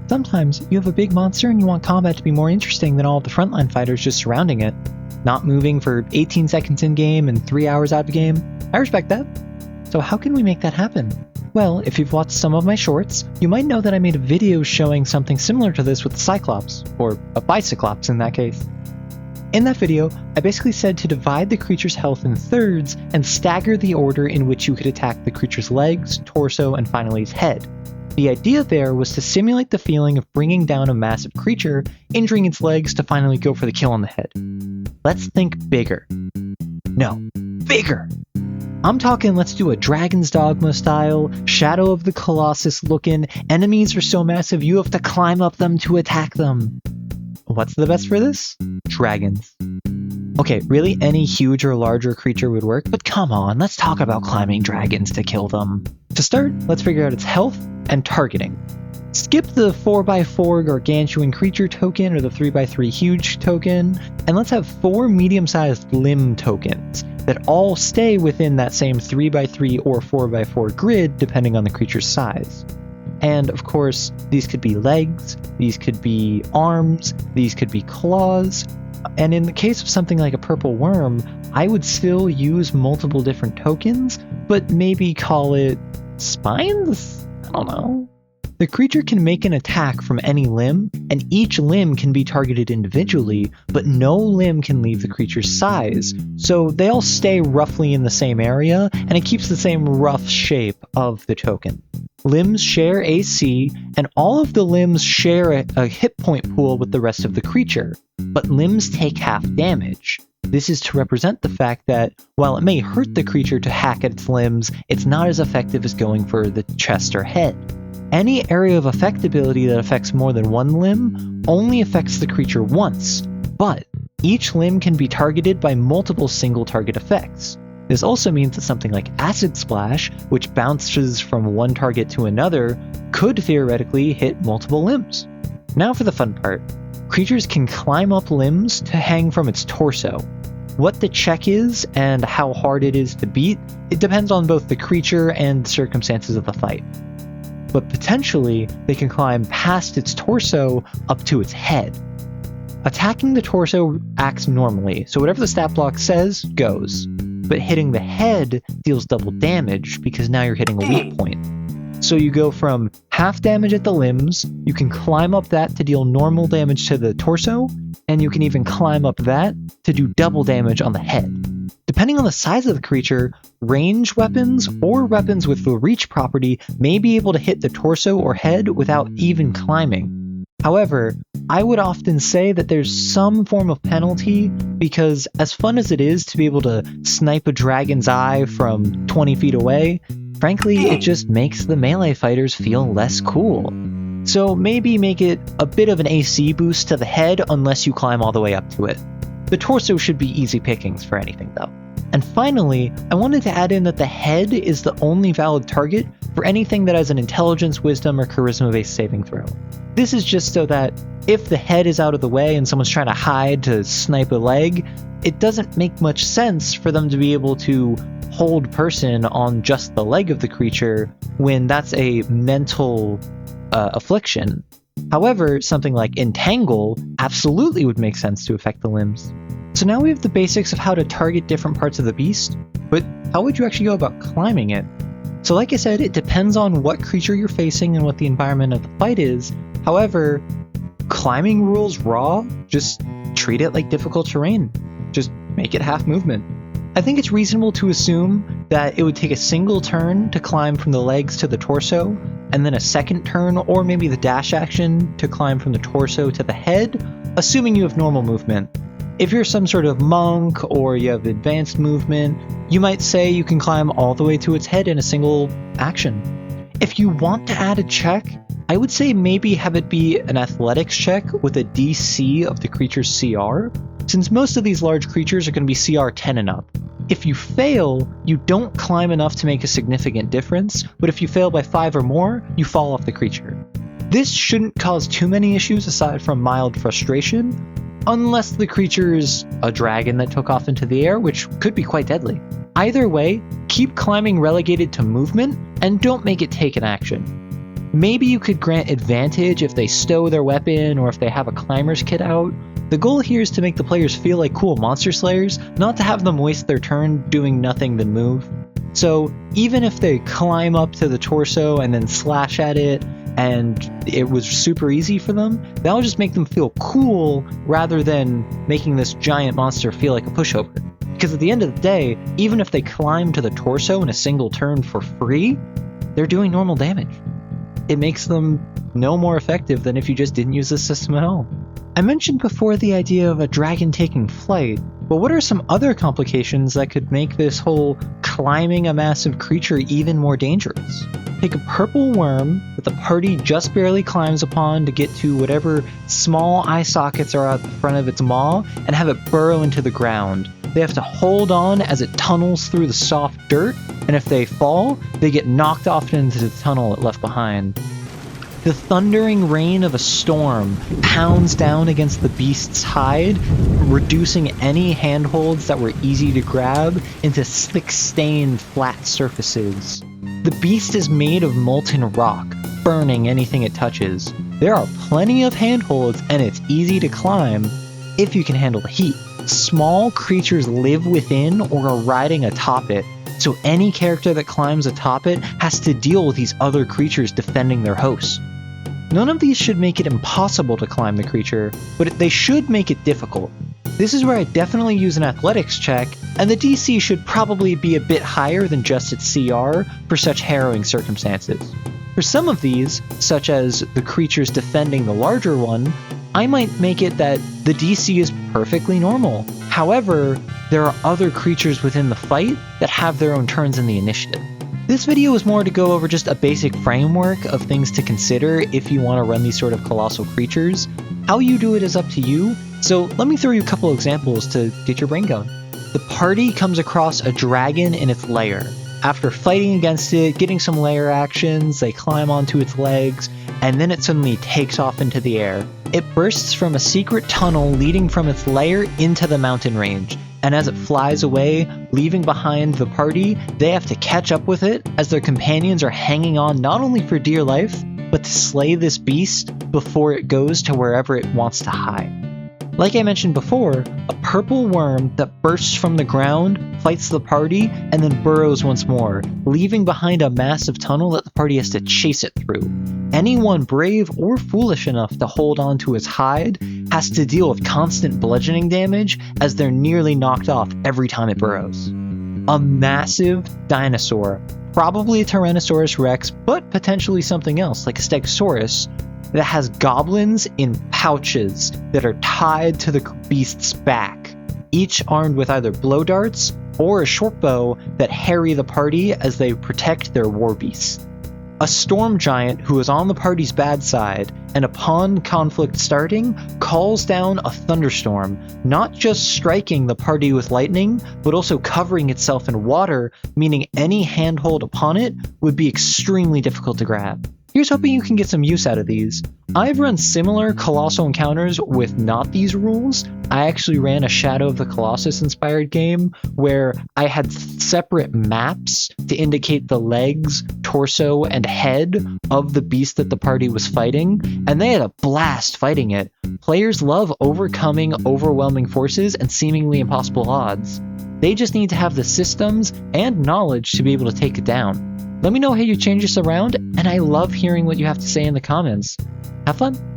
Sometimes you have a big monster and you want combat to be more interesting than all of the frontline fighters just surrounding it, not moving for 18 seconds in-game and 3 hours out of game. I respect that. So how can we make that happen? Well, if you've watched some of my shorts, you might know that I made a video showing something similar to this with the Cyclops, or a Bicyclops in that case. In that video, I basically said to divide the creature's health in thirds and stagger the order in which you could attack the creature's legs, torso, and finally its head. The idea there was to simulate the feeling of bringing down a massive creature, injuring its legs to finally go for the kill on the head. Let's think bigger. No, bigger! I'm talking let's do a Dragon's Dogma style, Shadow of the Colossus looking, enemies are so massive you have to climb up them to attack them. What's the best for this? Dragons. Okay, really any huge or larger creature would work, but come on, let's talk about climbing dragons to kill them. To start, let's figure out its health and targeting. Skip the 4x4 gargantuan creature token or the 3x3 huge token, and let's have 4 medium-sized limb tokens that all stay within that same 3x3 or 4x4 grid depending on the creature's size. And of course, these could be legs, these could be arms, these could be claws, and in the case of something like a purple worm, I would still use multiple different tokens, but maybe call it spines? I don't know. The creature can make an attack from any limb, and each limb can be targeted individually, but no limb can leave the creature's size, so they all stay roughly in the same area, and it keeps the same rough shape of the token. Limbs share AC, and all of the limbs share a hit point pool with the rest of the creature, but limbs take half damage. This is to represent the fact that, while it may hurt the creature to hack at its limbs, it's not as effective as going for the chest or head. Any area of effectability that affects more than one limb only affects the creature once, but each limb can be targeted by multiple single target effects. This also means that something like Acid Splash, which bounces from one target to another, could theoretically hit multiple limbs. Now for the fun part. Creatures can climb up limbs to hang from its torso. What the check is and how hard it is to beat, it depends on both the creature and the circumstances of the fight. But potentially, they can climb past its torso up to its head. Attacking the torso acts normally, so whatever the stat block says, goes. But hitting the head deals double damage because now you're hitting a weak point. So you go from half damage at the limbs, you can climb up that to deal normal damage to the torso, and you can even climb up that to do double damage on the head. Depending on the size of the creature, range weapons or weapons with the reach property may be able to hit the torso or head without even climbing. However, I would often say that there's some form of penalty because as fun as it is to be able to snipe a dragon's eye from 20 feet away, frankly, it just makes the melee fighters feel less cool. So maybe make it a bit of an AC boost to the head unless you climb all the way up to it. The torso should be easy pickings for anything though. And finally, I wanted to add in that the head is the only valid target for anything that has an intelligence, wisdom, or charisma-based saving throw. This is just so that if the head is out of the way and someone's trying to hide to snipe a leg, it doesn't make much sense for them to be able to hold person on just the leg of the creature when that's a mental affliction. However, something like Entangle absolutely would make sense to affect the limbs. So now we have the basics of how to target different parts of the beast, but how would you actually go about climbing it? So like I said, it depends on what creature you're facing and what the environment of the fight is. However, climbing rules raw, just treat it like difficult terrain. Just make it half movement. I think it's reasonable to assume that it would take a single turn to climb from the legs to the torso, and then a second turn or maybe the dash action to climb from the torso to the head, assuming you have normal movement. If you're some sort of monk or you have advanced movement, you might say you can climb all the way to its head in a single action. If you want to add a check, I would say maybe have it be an athletics check with a DC of the creature's CR, since most of these large creatures are going to be CR 10 and up. If you fail, you don't climb enough to make a significant difference, but if you fail by 5 or more, you fall off the creature. This shouldn't cause too many issues aside from mild frustration, unless the creature is a dragon that took off into the air, which could be quite deadly. Either way, keep climbing relegated to movement, and don't make it take an action. Maybe you could grant advantage if they stow their weapon or if they have a climber's kit out. The goal here is to make the players feel like cool monster slayers, not to have them waste their turn doing nothing then move. So even if they climb up to the torso and then slash at it, and it was super easy for them, that'll just make them feel cool rather than making this giant monster feel like a pushover. Because at the end of the day, even if they climb to the torso in a single turn for free, they're doing normal damage. It makes them no more effective than if you just didn't use this system at all. I mentioned before the idea of a dragon taking flight, but what are some other complications that could make this whole climbing a massive creature even more dangerous? Take a purple worm that the party just barely climbs upon to get to whatever small eye sockets are at the front of its maw and have it burrow into the ground. They have to hold on as it tunnels through the soft dirt, and if they fall, they get knocked off into the tunnel it left behind. The thundering rain of a storm pounds down against the beast's hide, reducing any handholds that were easy to grab into slick stained flat surfaces. The beast is made of molten rock, burning anything it touches. There are plenty of handholds and it's easy to climb if you can handle the heat. Small creatures live within or are riding atop it, so any character that climbs atop it has to deal with these other creatures defending their host. None of these should make it impossible to climb the creature, but they should make it difficult. This is where I definitely use an athletics check, and the DC should probably be a bit higher than just its CR for such harrowing circumstances. For some of these, such as the creatures defending the larger one, I might make it that the DC is perfectly normal. However, there are other creatures within the fight that have their own turns in the initiative. This video is more to go over just a basic framework of things to consider if you want to run these sort of colossal creatures. How you do it is up to you, so let me throw you a couple examples to get your brain going. The party comes across a dragon in its lair. After fighting against it, getting some lair actions, they climb onto its legs, and then it suddenly takes off into the air. It bursts from a secret tunnel leading from its lair into the mountain range, and as it flies away, leaving behind the party, they have to catch up with it as their companions are hanging on not only for dear life, but to slay this beast before it goes to wherever it wants to hide. Like I mentioned before, a purple worm that bursts from the ground fights the party and then burrows once more, leaving behind a massive tunnel that the party has to chase it through. Anyone brave or foolish enough to hold on to its hide has to deal with constant bludgeoning damage as they're nearly knocked off every time it burrows. A massive dinosaur, probably a Tyrannosaurus Rex, but potentially something else like a Stegosaurus, that has goblins in pouches that are tied to the beast's back, each armed with either blow darts or a short bow that harry the party as they protect their war beasts. A storm giant who is on the party's bad side, and upon conflict starting, calls down a thunderstorm, not just striking the party with lightning, but also covering itself in water, meaning any handhold upon it would be extremely difficult to grab. Here's hoping you can get some use out of these. I've run similar colossal encounters with not these rules. I actually ran a Shadow of the Colossus inspired game where I had separate maps to indicate the legs, torso, and head of the beast that the party was fighting, and they had a blast fighting it. Players love overcoming overwhelming forces and seemingly impossible odds. They just need to have the systems and knowledge to be able to take it down. Let me know how you change this around, and I love hearing what you have to say in the comments. Have fun!